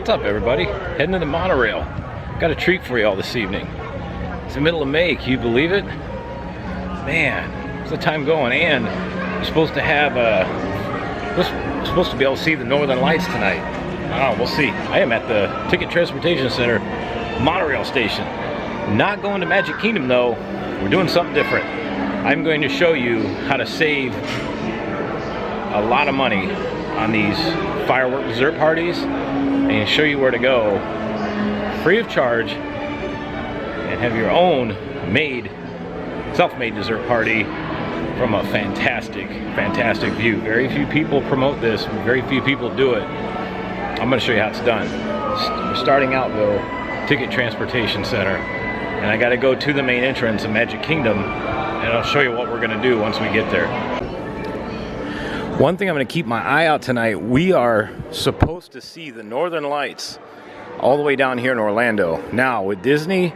What's up, everybody? Heading to the monorail. Got a treat for you all this evening. It's the middle of May, can you believe it? Man, what's the time going? And you're supposed to have we're supposed to be able to see the Northern Lights tonight. I don't know, we'll see. I am at the Ticket Transportation Center monorail station. Not going to Magic Kingdom though. We're doing something different. I'm going to show you how to save a lot of money on these firework dessert parties and show you where to go free of charge and have your own self-made dessert party from a fantastic view. Very few people promote this, very few people do it. I'm going to show you how it's done. We're starting out though, Ticket Transportation Center, and I got to go to the main entrance of Magic Kingdom, and I'll show you what we're going to do once we get there. One thing I'm going to keep my eye out tonight, we are supposed to see the Northern Lights all the way down here in Orlando. Now with Disney,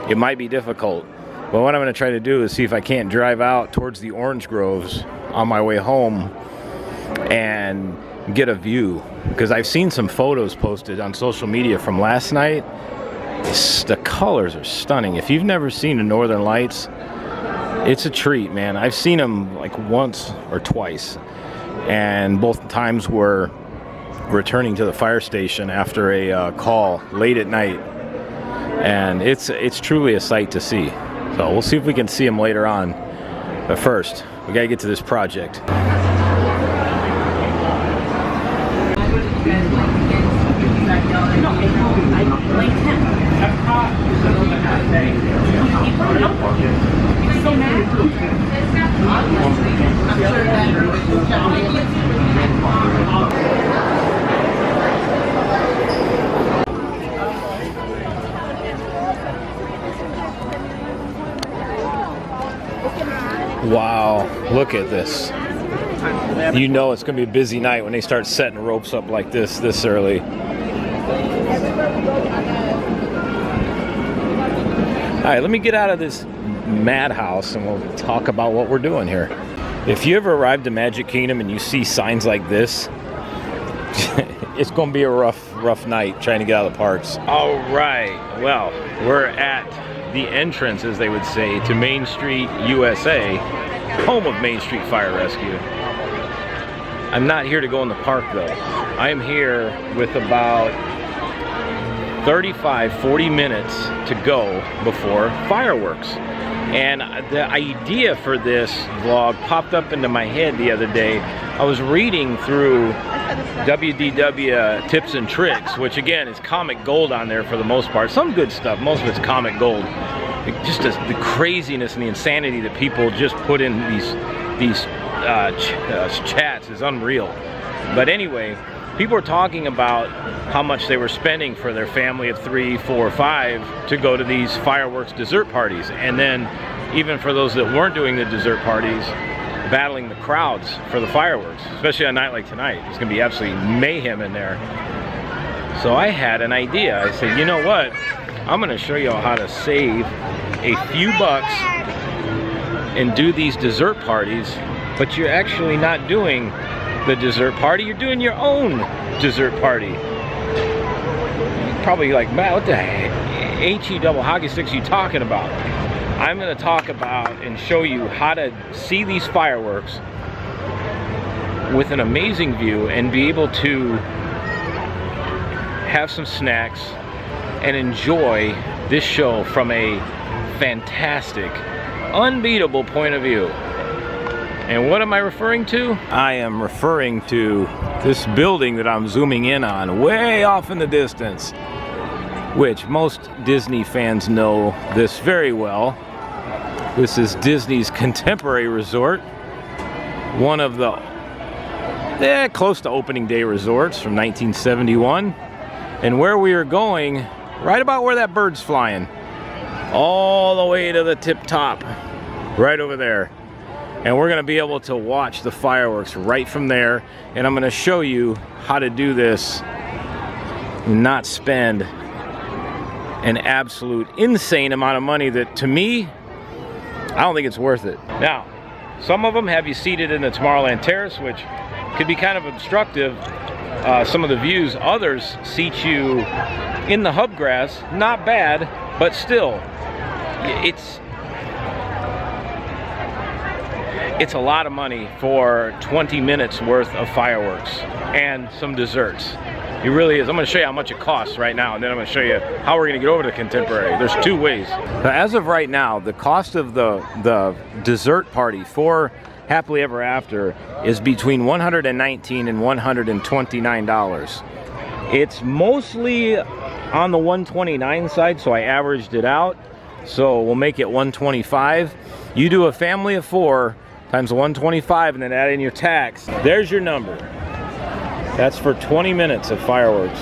it might be difficult, but what I'm going to try to do is see if I can't drive out towards the orange groves on my way home and get a view, because I've seen some photos posted on social media from last night. The colors are stunning. If you've never seen the Northern Lights, it's a treat, man. I've seen them like once or twice, and both times were returning to the fire station after a call late at night, and it's truly a sight to see. So we'll see if we can see them later on, but first we got to get to this project. Wow, look at this. You know it's going to be a busy night when they start setting ropes up like this early. Alright, let me get out of this madhouse and we'll talk about what we're doing here. If you ever arrived to Magic Kingdom and you see signs like this, it's going to be a rough night trying to get out of the parks. Alright, well, we're at the entrance, as they would say, to Main Street, USA, home of Main Street Fire Rescue. I'm not here to go in the park though. I am here with about 35-40 minutes to go before fireworks. And the idea for this vlog popped up into my head the other day. I was reading through WDW Tips and Tricks, which again is comic gold on there for the most part. Some good stuff, most of it's comic gold. Just the craziness and the insanity that people just put in these chats is unreal. But anyway, people were talking about how much they were spending for their family of 3, 4, 5 to go to these fireworks dessert parties, and then even for those that weren't doing the dessert parties, battling the crowds for the fireworks, especially on a night like tonight. It's gonna be absolutely mayhem in there. So I had an idea. I said, you know what? I'm gonna show you all how to save a few bucks and do these dessert parties, but you're actually not doing the dessert party, you're doing your own dessert party. Probably like, Matt, what the HE double hockey sticks are you talking about? I'm going to talk about and show you how to see these fireworks with an amazing view and be able to have some snacks and enjoy this show from a fantastic, unbeatable point of view. And what am I referring to? I am referring to this building that I'm zooming in on way off in the distance, which most Disney fans know this very well. This is Disney's Contemporary Resort, one of the close to opening day resorts from 1971. And where we are going, right about where that bird's flying, all the way to the tip top, right over there. And we're going to be able to watch the fireworks right from there. And I'm going to show you how to do this and not spend an absolute insane amount of money that, to me, I don't think it's worth it. Now, some of them have you seated in the Tomorrowland Terrace, which could be kind of obstructive. some of the views. Others seat you in the hubgrass. Not bad, but still, it's a lot of money for 20 minutes worth of fireworks and some desserts. It really is. I'm going to show you how much it costs right now, and then I'm going to show you how we're going to get over to Contemporary. There's two ways. So as of right now, the cost of the dessert party for Happily Ever After is between $119 and $129. It's mostly on the $129 side, so I averaged it out. So we'll make it $125. You do a family of 4 times $125 and then add in your tax. There's your number. That's for 20 minutes of fireworks.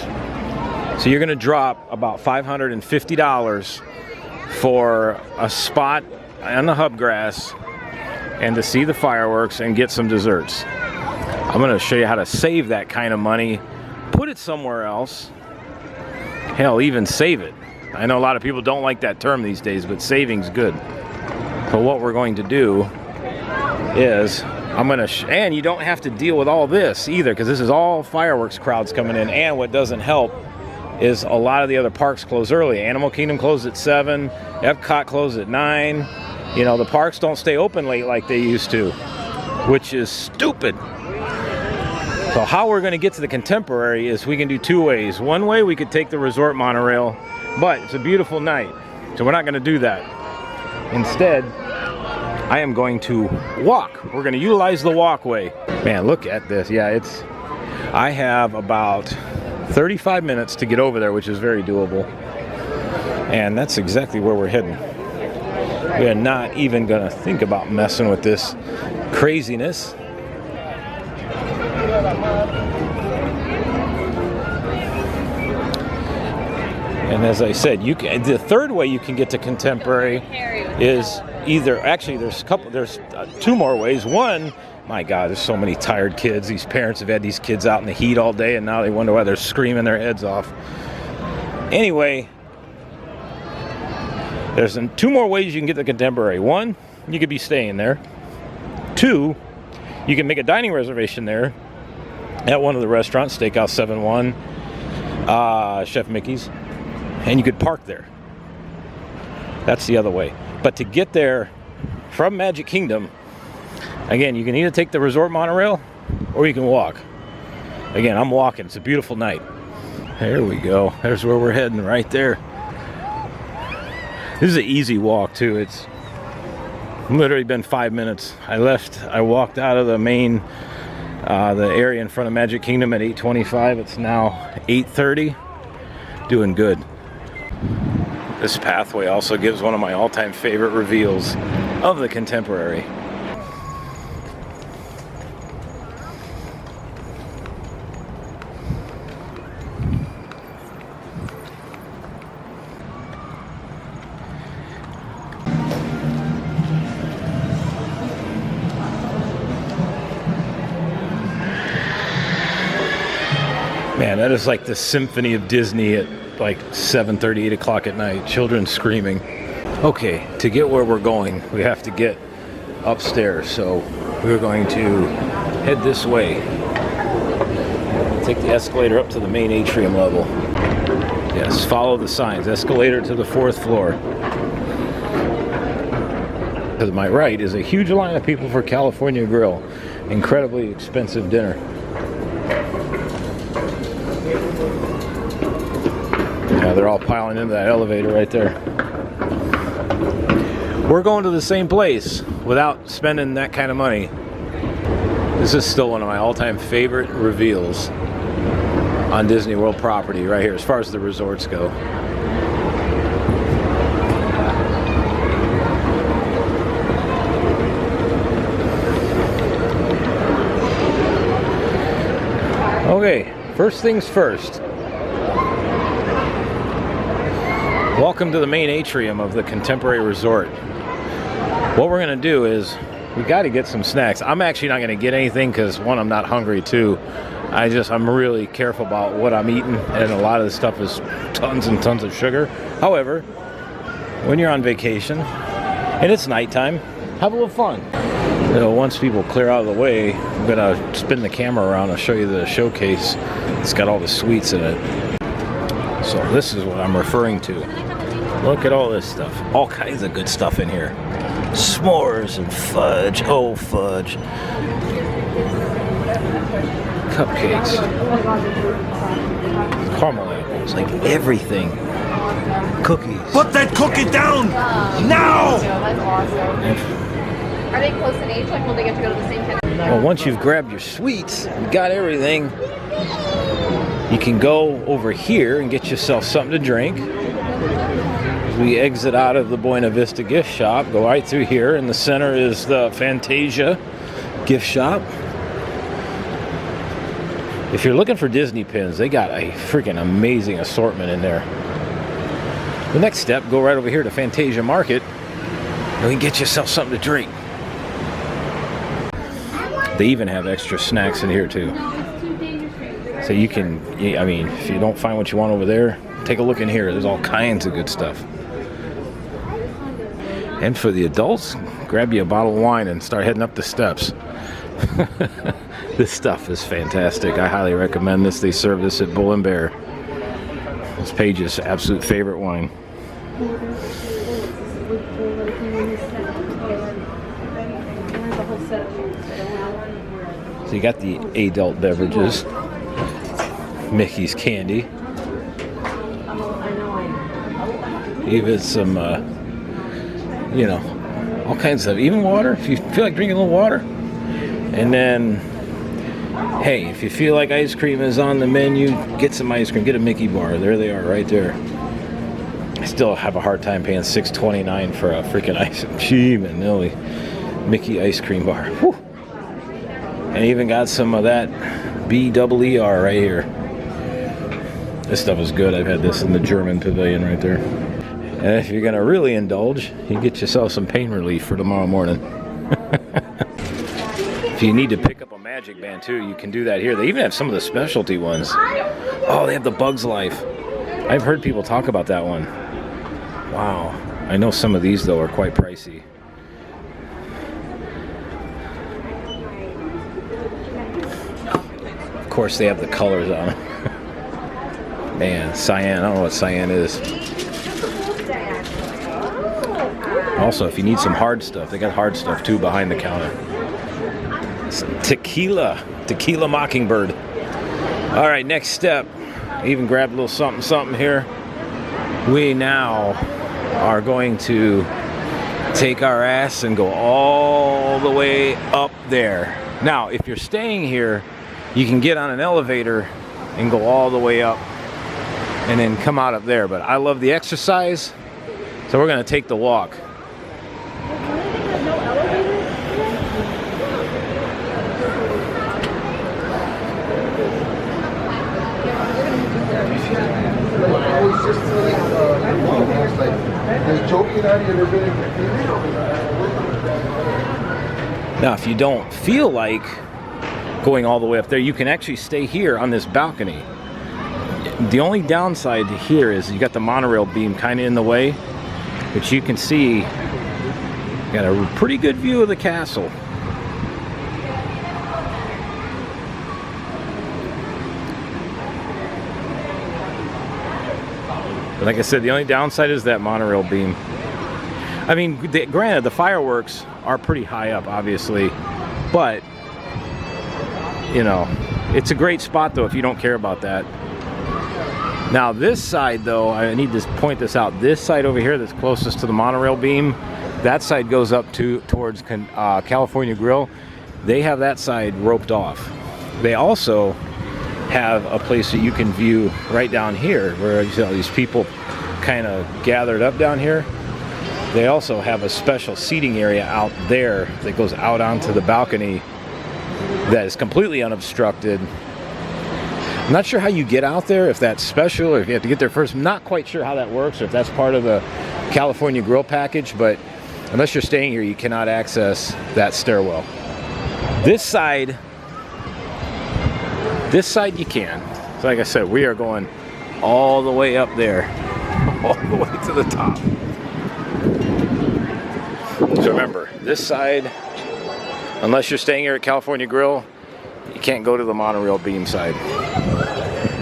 So you're gonna drop about $550 for a spot on the hubgrass and to see the fireworks and get some desserts. I'm gonna show you how to save that kind of money, put it somewhere else. Hell, even save it. I know a lot of people don't like that term these days, but saving's good. So what we're going to do is and you don't have to deal with all this either, because this is all fireworks crowds coming in. And what doesn't help is a lot of the other parks close early. Animal Kingdom closed at 7, Epcot closed at 9. You know, the parks don't stay open late like they used to, which is stupid. So how we're going to get to the Contemporary is we can do 2 ways. One way, we could take the resort monorail, but it's a beautiful night, so we're not going to do that. Instead, I am going to walk. We're going to utilize the walkway. Man, look at this. Yeah, I have about 35 minutes to get over there, which is very doable. And that's exactly where we're heading. We are not even going to think about messing with this craziness. And as I said, the third way you can get to Contemporary is there's 2 more ways. One, my God, there's so many tired kids. These parents have had these kids out in the heat all day, and now they wonder why they're screaming their heads off. Anyway, there's 2 more ways you can get to Contemporary. 1, you could be staying there. 2, you can make a dining reservation there at one of the restaurants, Steakhouse 71, Chef Mickey's, and you could park there. That's the other way. But to get there from Magic Kingdom, again, you can either take the resort monorail or you can walk. Again, I'm walking. It's a beautiful night. There we go. There's where we're heading, right there. This is an easy walk too. It's literally been 5 minutes. I walked out of the main the area in front of Magic Kingdom at 8:25. It's now 8:30. Doing good. This pathway also gives one of my all-time favorite reveals of the Contemporary. Man, that is like the symphony of Disney at like 7:30, 8 o'clock at night. Children screaming. Okay, to get where we're going, we have to get upstairs. So we're going to head this way. Take the escalator up to the main atrium level. Yes, follow the signs. Escalator to the 4th floor. To my right is a huge line of people for California Grill. Incredibly expensive dinner. Yeah, they're all piling into that elevator right there. We're going to the same place without spending that kind of money. This is still one of my all-time favorite reveals on Disney World property right here, as far as the resorts go. Okay, first things first. Welcome to the main atrium of the Contemporary Resort. What we're going to do is we got to get some snacks. I'm actually not going to get anything because, one, I'm not hungry. 2, I'm really careful about what I'm eating, and a lot of this stuff is tons and tons of sugar. However, when you're on vacation and it's nighttime, have a little fun. So once people clear out of the way, I'm gonna spin the camera around and show you the showcase. It's got all the sweets in it. So this is what I'm referring to. Look at all this stuff. All kinds of good stuff in here. S'mores and fudge. Oh, fudge. Cupcakes. Caramel apples. Like everything. Cookies. Put that cookie down! Now! That's awesome. Are they close in age? Like, will they get to go to the same kind of... Well, once you've grabbed your sweets, you got everything, you can go over here and get yourself something to drink. As we exit out of the Buena Vista gift shop, go right through here. In the center is the Fantasia gift shop. If you're looking for Disney pins, they got a freaking amazing assortment in there. The next step, go right over here to Fantasia Market and you can get yourself something to drink. They even have extra snacks in here too. So you can, I mean, if you don't find what you want over there, take a look in here. There's all kinds of good stuff. And for the adults, grab you a bottle of wine and start heading up the steps. This stuff is fantastic. I highly recommend this. They serve this at Bull and Bear. It's Paige's absolute favorite wine. So you got the adult beverages, Mickey's candy, even some, you know, all kinds of, even water, if you feel like drinking a little water. And then, hey, if you feel like ice cream is on the menu, get some ice cream, get a Mickey bar. There they are, right there. I still have a hard time paying $6.29 for a freaking ice cream and Millie Mickey ice cream bar. Whew. And even got some of that BEER right here. This stuff is good. I've had this in the German pavilion right there. And if you're gonna really indulge, you get yourself some pain relief for tomorrow morning. If you need to pick up a Magic Band too, you can do that here. They even have some of the specialty ones. Oh, they have the Bugs Life. I've heard people talk about that one. Wow. I know some of these though are quite pricey. Of course, they have the colors on them. Man, cyan. I don't know what cyan is. Also, if you need some hard stuff, they got hard stuff too behind the counter. Some tequila Mockingbird. All right, next step. I even grabbed a little something here. We now are going to take our ass and go all the way up there. Now, if you're staying here, you can get on an elevator and go all the way up and then come out up there. But I love the exercise, so we're going to take the walk. Now, if you don't feel like going all the way up there, you can actually stay here on this balcony. The only downside to here is you got the monorail beam kind of in the way, but you can see you got a pretty good view of the castle. But like I said, the only downside is that monorail beam. I mean, granted, the fireworks are pretty high up, obviously, but, you know, it's a great spot, though, if you don't care about that. Now, this side, though, I need to point this out. This side over here that's closest to the monorail beam, that side goes up towards California Grill. They have that side roped off. They also have a place that you can view right down here, where you see all these people kind of gathered up down here. They also have a special seating area out there that goes out onto the balcony that is completely unobstructed. I'm not sure how you get out there, if that's special or if you have to get there first. I'm not quite sure how that works, or if that's part of the California Grill package, but unless you're staying here, you cannot access that stairwell. This side you can. So like I said, we are going all the way up there, all the way to the top. So remember, this side Unless you're staying here at California Grill, you can't go to the monorail beam side.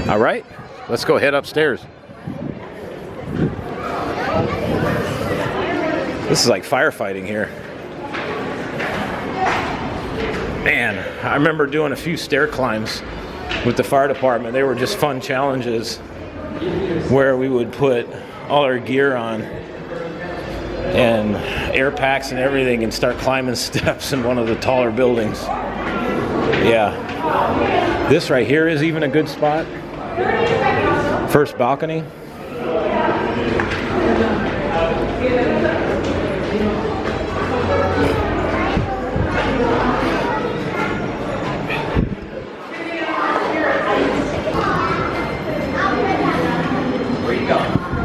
All right, let's go head upstairs. This is like firefighting here. Man, I remember doing a few stair climbs with the fire department. They were just fun challenges where we would put all our gear on and air packs and everything and start climbing steps in one of the taller buildings. Yeah. This right here is even a good spot. First balcony.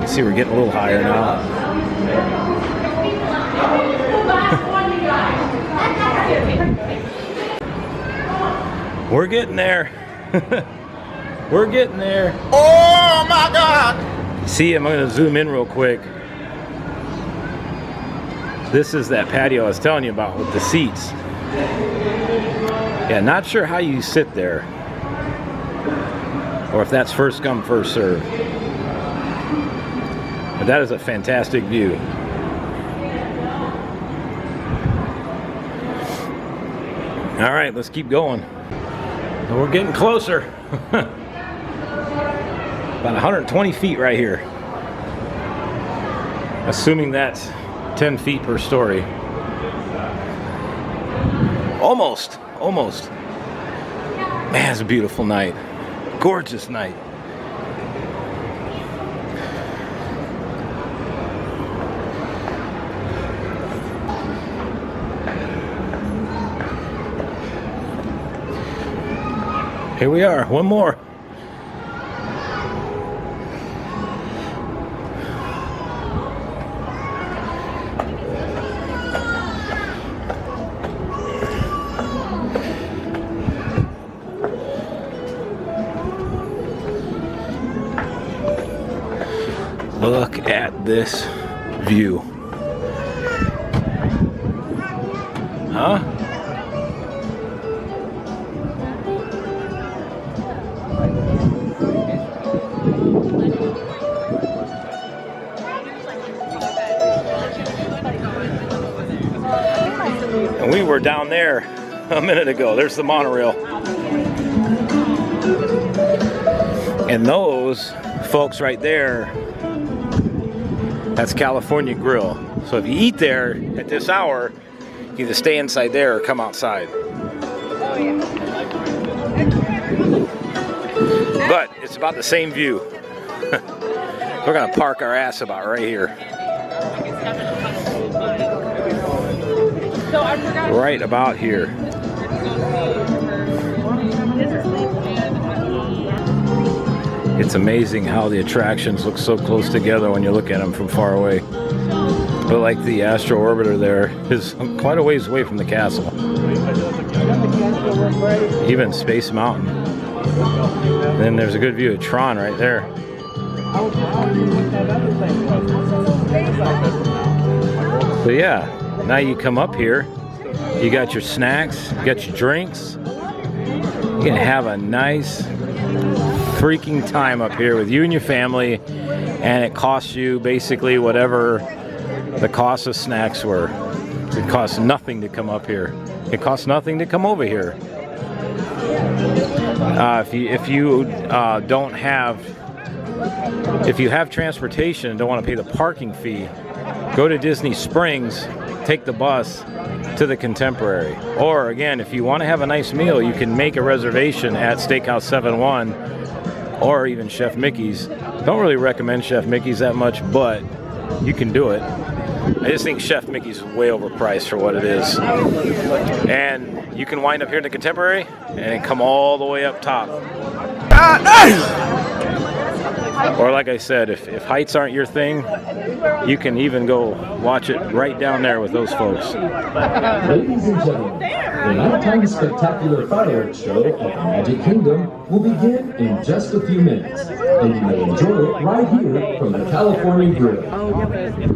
See, we're getting a little higher now. We're getting there. We're getting there. Oh my God! See, I'm going to zoom in real quick. This is that patio I was telling you about with the seats. Yeah, not sure how you sit there, or if that's first come, first serve. But that is a fantastic view. All right, let's keep going. We're getting closer. About 120 feet right here. Assuming that's 10 feet per story. Almost, almost. Man, it's a beautiful night. Gorgeous night. Here we are, one more. Look at this view. Huh? And we were down there a minute ago. There's the monorail. And those folks right there, that's California Grill. So if you eat there at this hour, you either stay inside there or come outside. But it's about the same view. We're gonna park our ass about right here. Right about here. It's amazing how the attractions look so close together when you look at them from far away. But like the Astro Orbiter there is quite a ways away from the castle. Even Space Mountain. And then there's a good view of Tron right there. So yeah, now you come up here, you got your snacks, you got your drinks. You can have a nice freaking time up here with you and your family, and it costs you basically whatever the cost of snacks were. It costs nothing to come up here. It costs nothing to come over here. If you have transportation and don't want to pay the parking fee, go to Disney Springs, take the bus to the Contemporary. Or again, if you want to have a nice meal, you can make a reservation at Steakhouse 71 or even Chef Mickey's. Don't really recommend Chef Mickey's that much, but you can do it. I just think Chef Mickey's is way overpriced for what it is. And you can wind up here in the Contemporary and come all the way up top. Or like I said, if heights aren't your thing, you can even go watch it right down there with those folks. Ladies and gentlemen, the nighttime spectacular fireworks show at the Magic Kingdom will begin in just a few minutes, and you may enjoy it right here from the California Grill.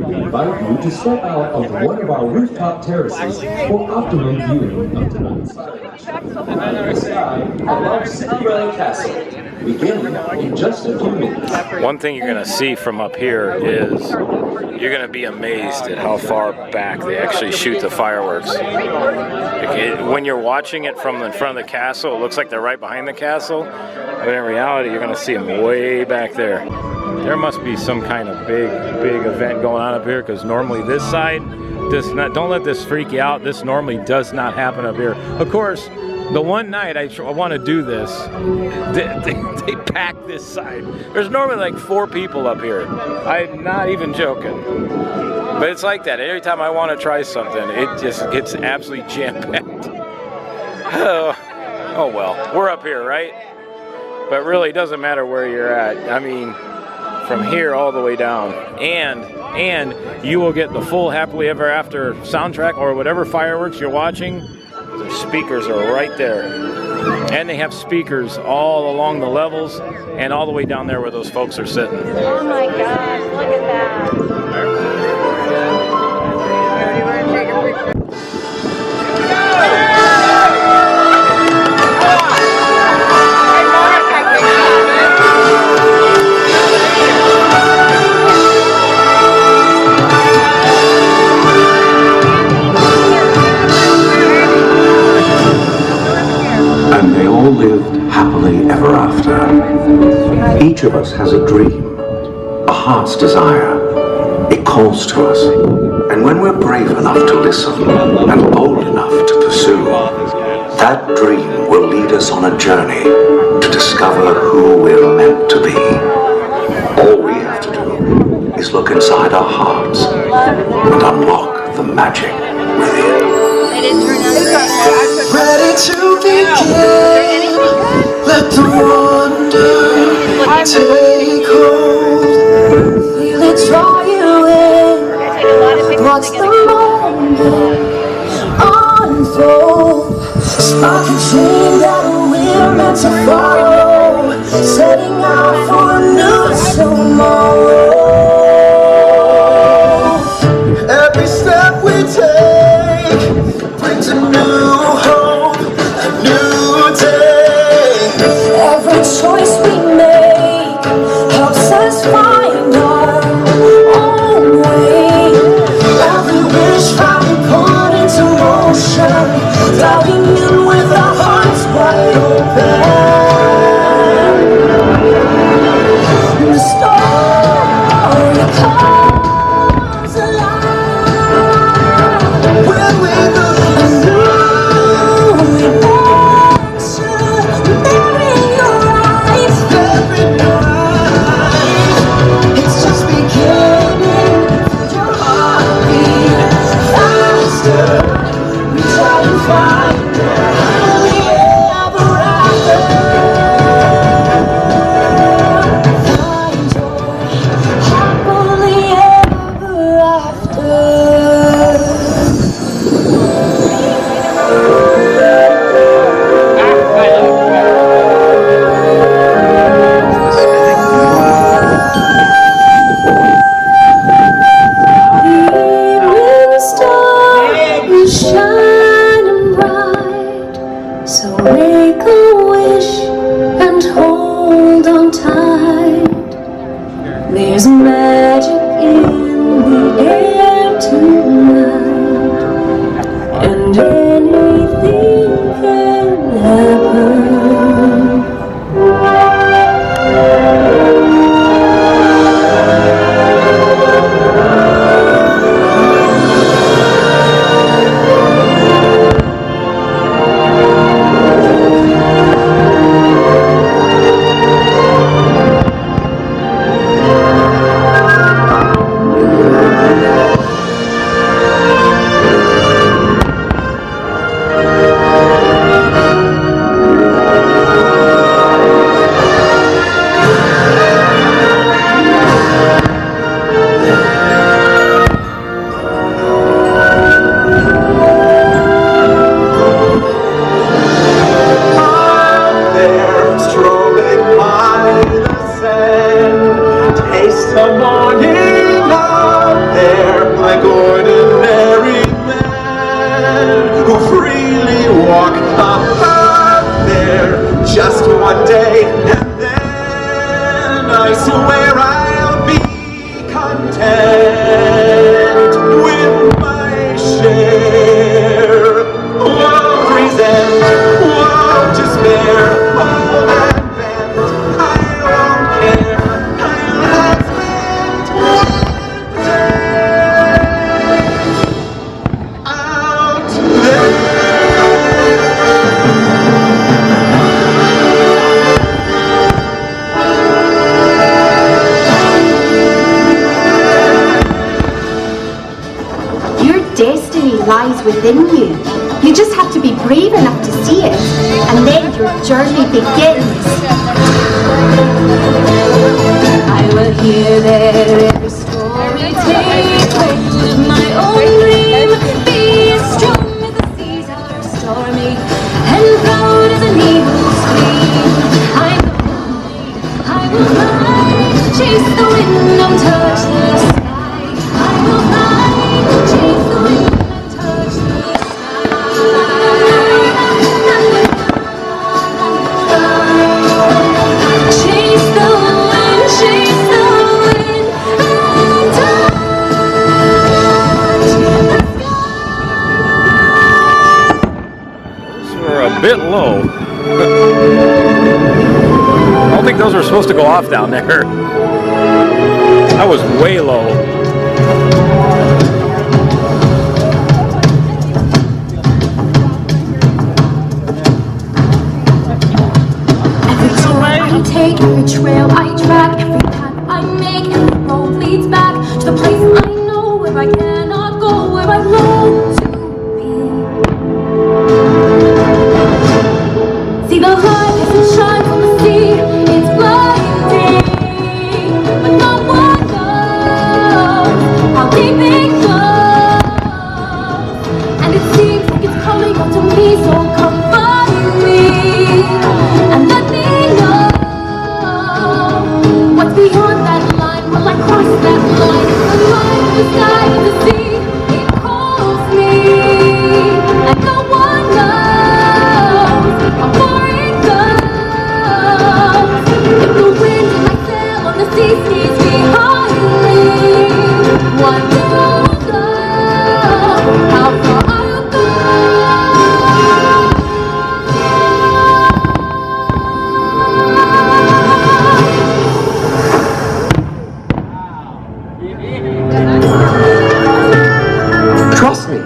We invite you to step out of one of our rooftop terraces for optimum viewing of tonight's fireworks. Above Cinderella Castle, beginning in just a few minutes. One thing you're going to see from up here is you're going to be amazed at how far back they actually shoot the fireworks. When you're watching it from in front of the castle, it looks like they're right behind the castle, but in reality, you're going to see them way back there. There must be some kind of big event going on up here, because normally this side does not. Don't let this freak you out. This normally does not happen up here. Of course, the one night I want to do this, they pack this side. There's normally like 4 people up here. I'm not even joking. But it's like that. Every time I want to try something, it just gets absolutely jam-packed. Oh well, we're up here, right? But really, it doesn't matter where you're at. I mean, from here all the way down. And you will get the full Happily Ever After soundtrack or whatever fireworks you're watching. The speakers are right there. And they have speakers all along the levels and all the way down there where those folks are sitting. Oh my gosh, look at that. And they all lived happily ever after. Each of us has a dream, a heart's desire. It calls to us. And when we're brave enough to listen and bold enough to pursue, that dream will lead us on a journey to discover who we're meant to be. All we have to do is look inside our hearts and unlock the magic within. Ready to begin. Let the wonder take hold. Feel it draw you in. Watch the moment unfold. Spark a dream that we're meant to follow. Setting out for a new tomorrow. Every step we take brings a new hope, a new day. Every choice we make helps us find our own way. Every wish finally put into motion, diving in with our hearts wide open. The story comes alive when we look anew in action, bearing your eyes every night. It's just beginning. Feel your heartbeat faster. Reach out and find it. Happily ever after. Find your happily ever after. Evening star is shining bright, so make a wish and hold on tight. There's magic in the air tonight, and anything can happen. lies within you. You just have to be brave enough to see it, and then your journey begins. I will hear that every story take hold of my own dream. Be as strong as the seas are stormy, and proud as an eagle's queen. I will fly, chase the wind and touch the sky. I will fly, chase the wind and touch the sky. Chase the wind, chase the wind and touch the sky. Those were a bit low. I don't think those were supposed to go off down there. That was way low. Every turn I take, every trail I track, every path I make, every road leads back to the place I know where I cannot go, where I long to be. See the light as it shines on the sea, it's blinding, but no one knows how deep it goes. And it seems like it's calling out to me, so come find me and let me know what's beyond that line. Will I cross that line? The line of the sky and the sea, it calls me, and no one knows how far it goes. If the wind in my sail on the sea stays behind me, one day I'll know how far I'll go. Trust me,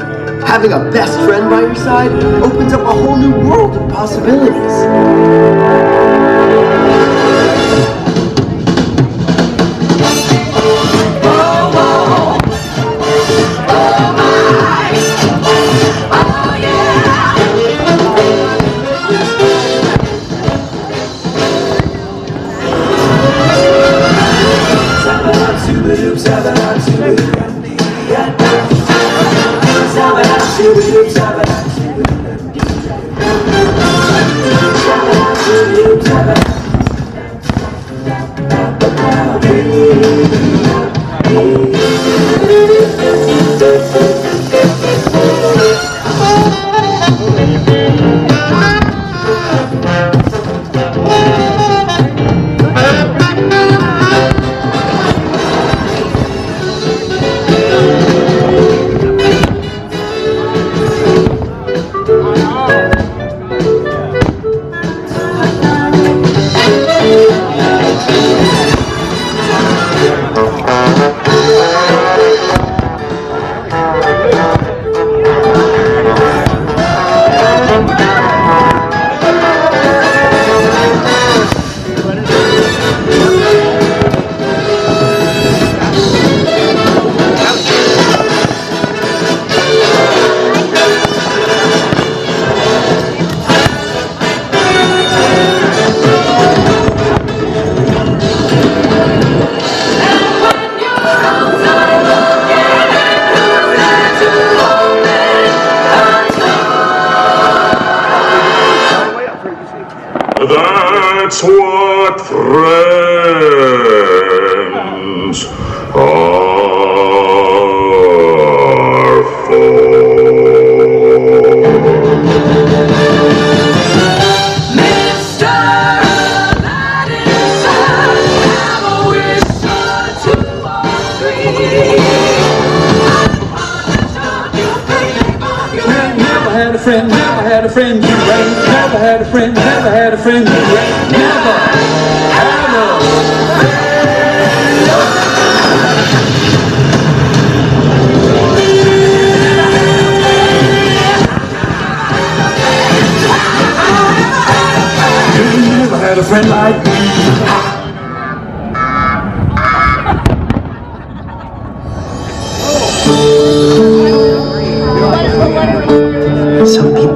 having a best friend by your side opens up a whole new world of possibilities. That's what friends are for. Mr. Aladdin, have a wish or two or three. Never had a friend, never had a friend who rain. Never had a friend, never had a friend who rain. Never had a never had a friend like me.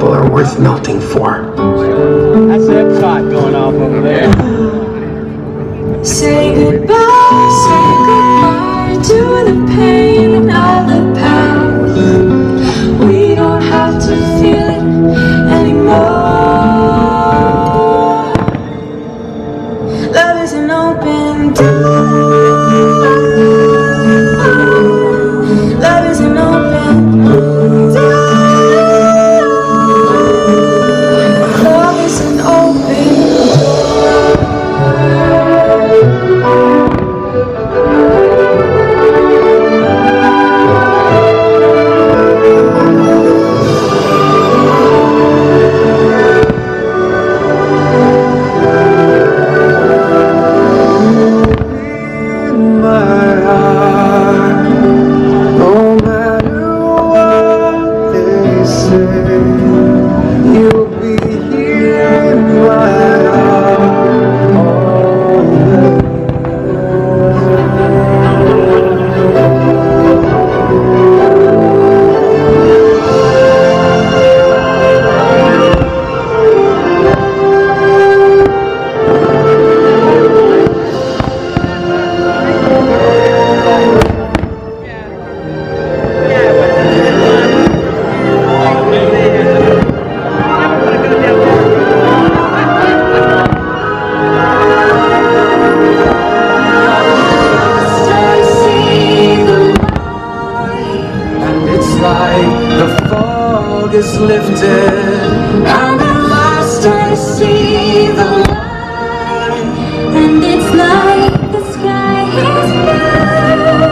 people are worth melting for. That's that shot going off over there. Say goodbye to the pain and all the past. We don't have to feel it anymore. Love is an open door. Love is an open door. Love is an open is lifted, and at last I see the light, and it's like the sky is blue,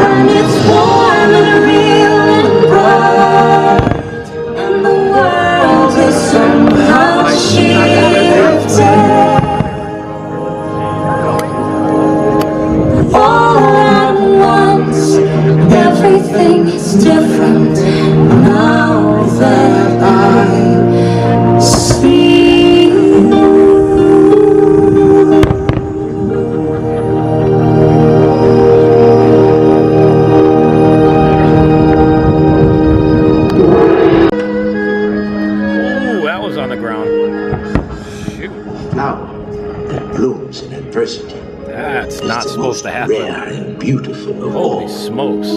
and it's warm and real and bright, and the world is somehow shifted. All at once, everything is different now that I see you. Ooh, that was on the ground. Shoot. Flower that blooms in adversity. That's not supposed to happen. Rare and beautiful of Holy all. smokes.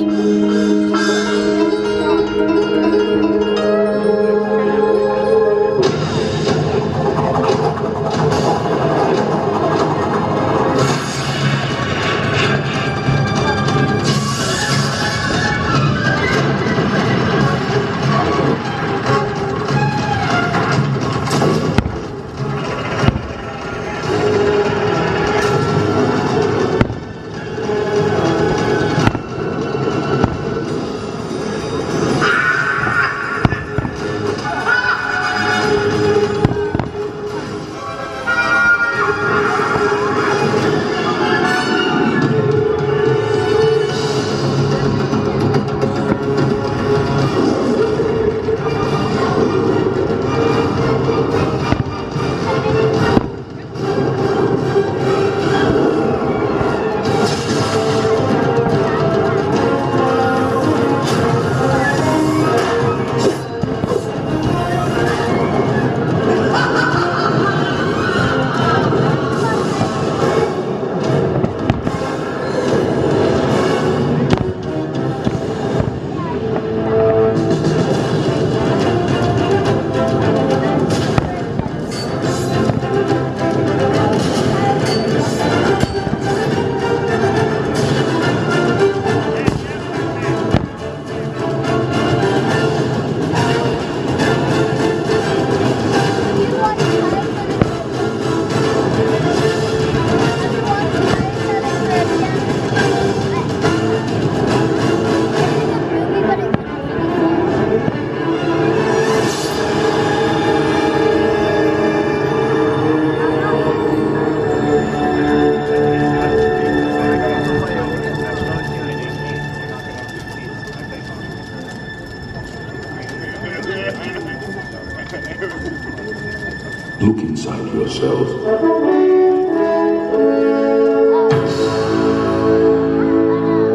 Look inside yourself.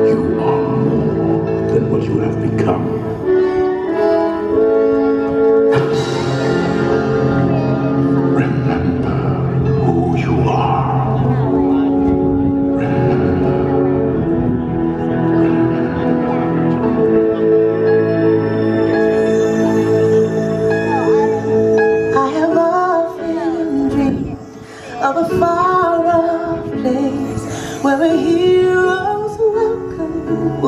You are more than what you have become.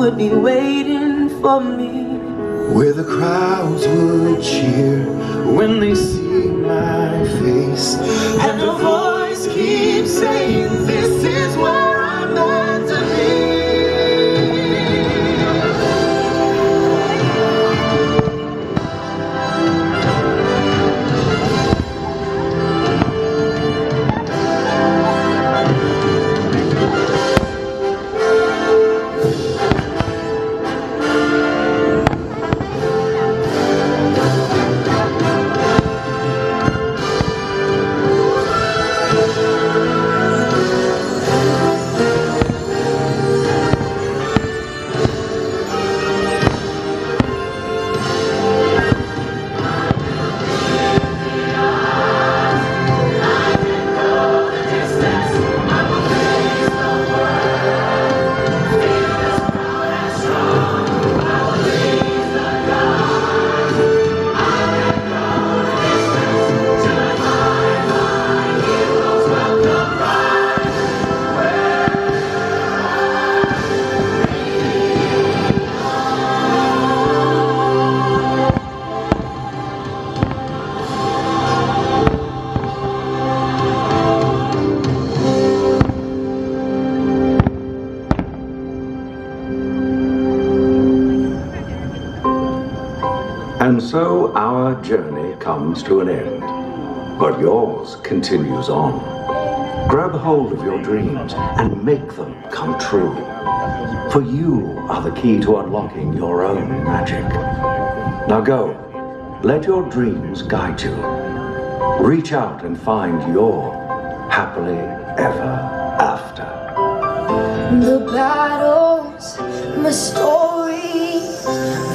would be waiting for me, where the crowds would cheer when they see my face, and a voice keeps saying, this is where I'm meant to be. And so our journey comes to an end, but yours continues on. Grab hold of your dreams and make them come true. For you are the key to unlocking your own magic. Now go, let your dreams guide you. Reach out and find your happily ever after. The battles, the stories,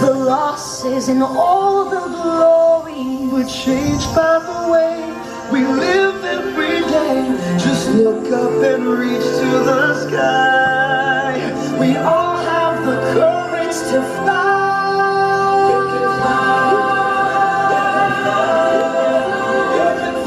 the losses and all the glory We're changed by the way we live every day. Just look up and reach to the sky. We all have the courage to fly. You can fly. You can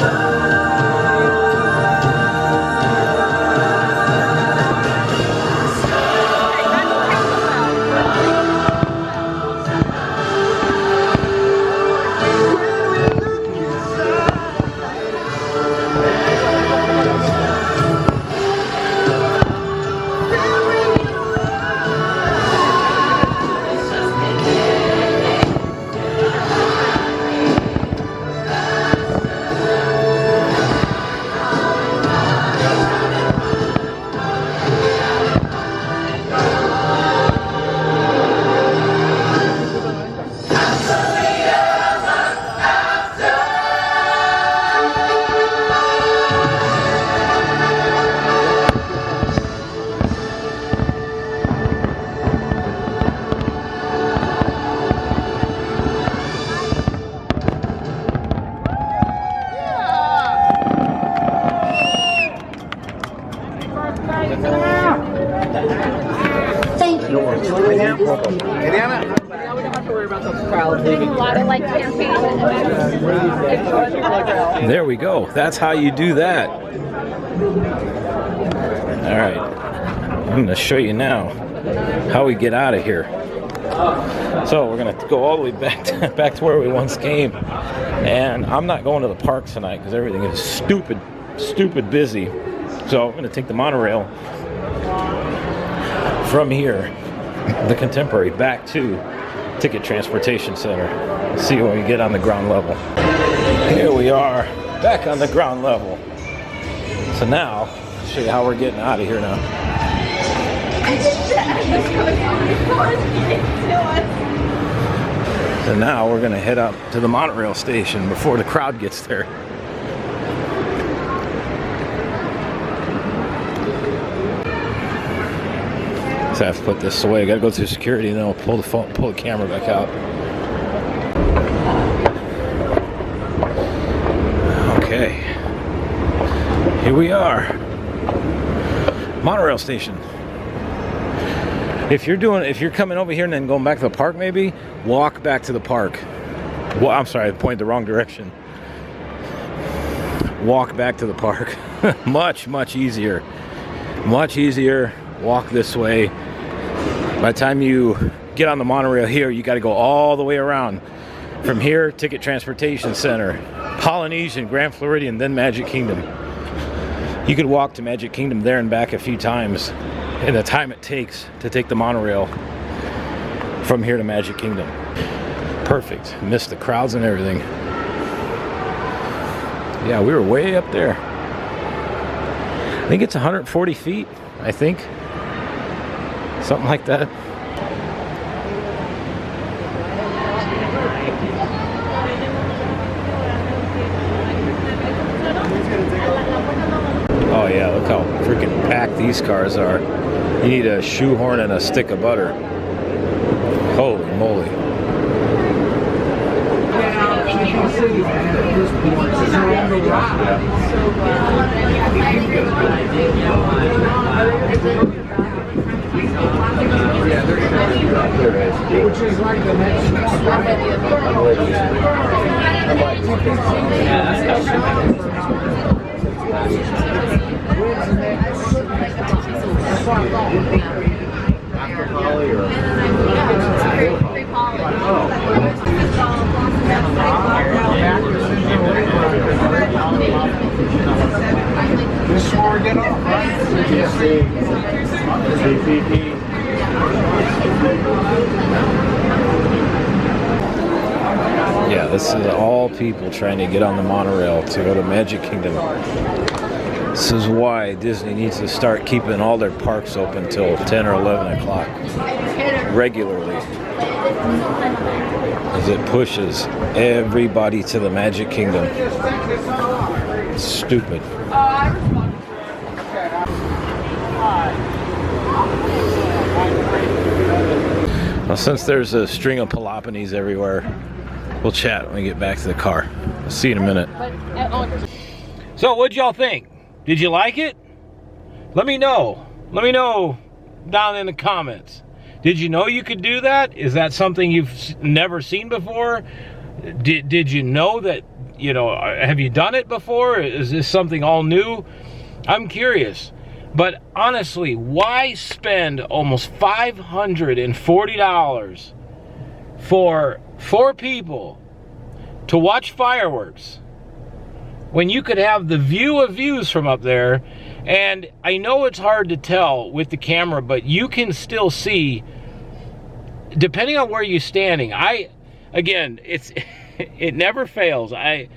Thank you. There we go. That's how you do that. All right. I'm going to show you now how we get out of here. So we're going to go all the way back to where we once came. And I'm not going to the park tonight because everything is stupid busy. So I'm going to take the monorail from here, the Contemporary, back to Ticket Transportation Center. See when we get on the ground level. Here we are, back on the ground level. So now, I'll show you how we're getting out of here now. So now we're gonna head up to the monorail station before the crowd gets there. So I have to put this away. I gotta go through security and then I'll pull the camera back out. Okay. Here we are. Monorail station. If you're coming over here and then going back to the park, maybe walk back to the park. Well, I'm sorry, I pointed the wrong direction. Walk back to the park. much easier. Much easier. Walk this way. By the time you get on the monorail here, you got to go all the way around. From here, Ticket Transportation Center, Polynesian, Grand Floridian, then Magic Kingdom. You could walk to Magic Kingdom there and back a few times in the time it takes to take the monorail from here to Magic Kingdom. Perfect. Missed the crowds and everything. Yeah, we were way up there. I think it's 140 feet, I think. Something like that. Oh yeah, look how freaking packed these cars are. You need a shoehorn and a stick of butter. Holy moly. Which is like the next This is where we get off, right? Yeah, this is all people trying to get on the monorail to go to Magic Kingdom. This is why Disney needs to start keeping all their parks open till 10 or 11 o'clock regularly, as it pushes everybody to the Magic Kingdom. It's stupid. Well, since there's a string of Palopones everywhere, we'll chat when we get back to the car. I'll see you in a minute. So, what'd y'all think? Did you like it? Let me know. Let me know down in the comments. Did you know you could do that? Is that something you've never seen before? Did you know that, you know, have you done it before? Is this something all new? I'm curious. But honestly, why spend almost $540 for 4 people to watch fireworks when you could have the view of views from up there? And I know it's hard to tell with the camera, but you can still see, depending on where you're standing. Again, it never fails. I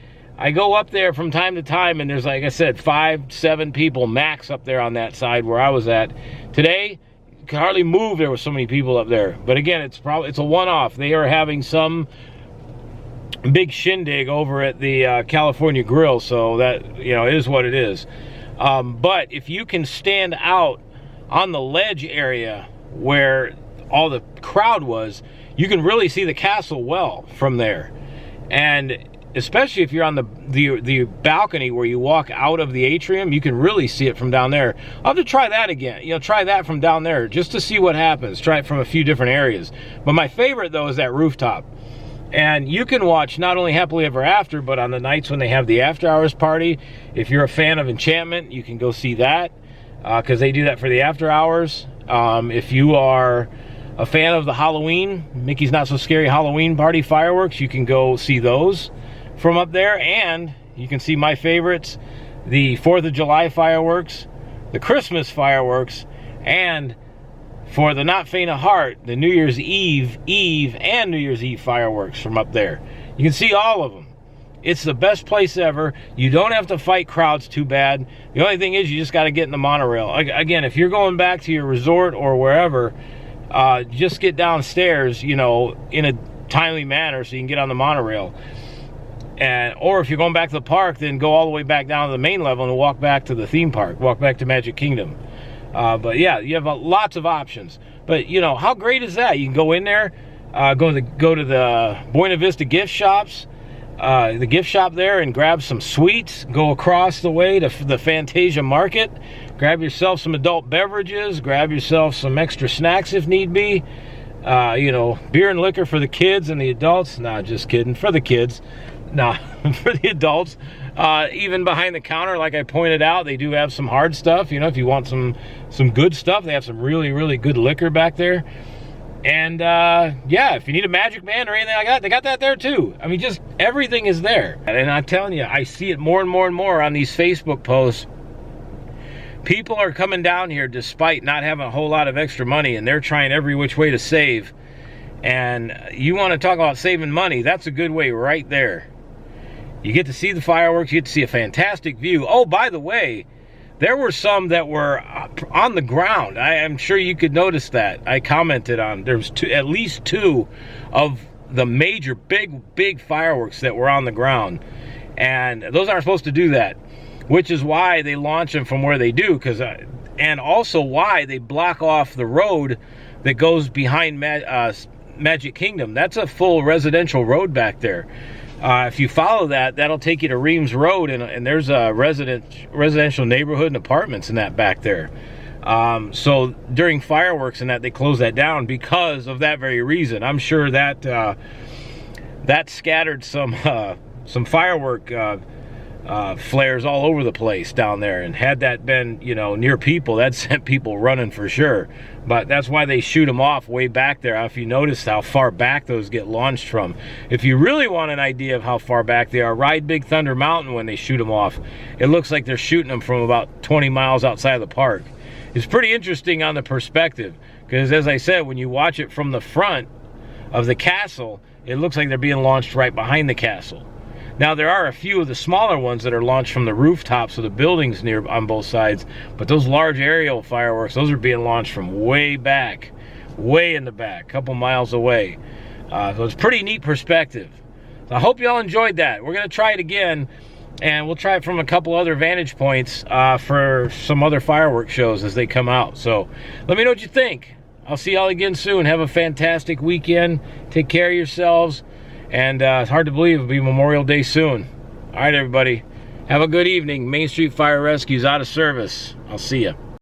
go up there from time to time, and there's, like I said, 5-7 people max up there on that side where I was at. Today, you could hardly move. There were so many people up there. But again, it's a one-off. They are having some big shindig over at the California Grill, so that, you know, it is what it is. But if you can stand out on the ledge area where all the crowd was, you can really see the castle well from there. And especially if you're on the balcony where you walk out of the atrium, you can really see it from down there. I'll have to try that again. You know, try that from down there just to see what happens. Try it from a few different areas. But my favorite, though, is that rooftop. And you can watch not only Happily Ever After, but on the nights when they have the after hours party. If you're a fan of Enchantment, you can go see that, because they do that for the after hours. If you are a fan of the Halloween, Mickey's Not So Scary Halloween Party fireworks, you can go see those from up there. And you can see my favorites, the 4th of July fireworks, the Christmas fireworks, and for the not faint of heart, the New Year's Eve, and New Year's Eve fireworks from up there. You can see all of them. It's the best place ever. You don't have to fight crowds too bad. The only thing is you just got to get in the monorail. Again, if you're going back to your resort or wherever, just get downstairs, you know, in a timely manner so you can get on the monorail. Or if you're going back to the park, then go all the way back down to the main level and walk back to the theme park. Walk back to Magic Kingdom. But yeah, you have lots of options. But you know, how great is that? You can go in there, go to the Buena Vista gift shops, the gift shop there, and grab some sweets. Go across the way to the Fantasia Market, grab yourself some adult beverages, grab yourself some extra snacks if need be. You know, beer and liquor for the kids and the adults. Nah, just kidding. For the kids. Nah, for the adults. Even behind the counter, like I pointed out, they do have some hard stuff. You know, if you want some good stuff, they have some really, really good liquor back there. And yeah, if you need a Magic Man or anything like that, they got that there too. I mean, just everything is there. And I'm telling you, I see it more and more and more on these Facebook posts. People are coming down here despite not having a whole lot of extra money, and they're trying every which way to save. And you want to talk about saving money, that's a good way right there. You get to see the fireworks, you get to see a fantastic view. Oh, by the way, there were some that were on the ground. I am sure you could notice that. I commented on, there's at least two of the major big fireworks that were on the ground. And those aren't supposed to do that, which is why they launch them from where they do, and also why they block off the road that goes behind Magic Kingdom. That's a full residential road back there. If you follow that, that'll take you to Reams Road, and there's a residential neighborhood and apartments in that back there. So during fireworks and that, they close that down because of that very reason. I'm sure that that scattered some firework flares all over the place down there, and had that been, you know, near people, that sent people running for sure. But that's why they shoot them off way back there. If you notice how far back those get launched from. If you really want an idea of how far back they are, ride Big Thunder Mountain when they shoot them off. It looks like they're shooting them from about 20 miles outside of the park. It's pretty interesting on the perspective, because as I said, when you watch it from the front of the castle, it looks like they're being launched right behind the castle. Now, there are a few of the smaller ones that are launched from the rooftops of the buildings near on both sides, but those large aerial fireworks, those are being launched from way back, way in the back, a couple miles away. So it's pretty neat perspective. So I hope y'all enjoyed that. We're going to try it again, and we'll try it from a couple other vantage points for some other fireworks shows as they come out. So let me know what you think. I'll see y'all again soon. Have a fantastic weekend. Take care of yourselves. And it's hard to believe it'll be Memorial Day soon. All right, everybody. Have a good evening. Main Street Fire Rescue's out of service. I'll see ya.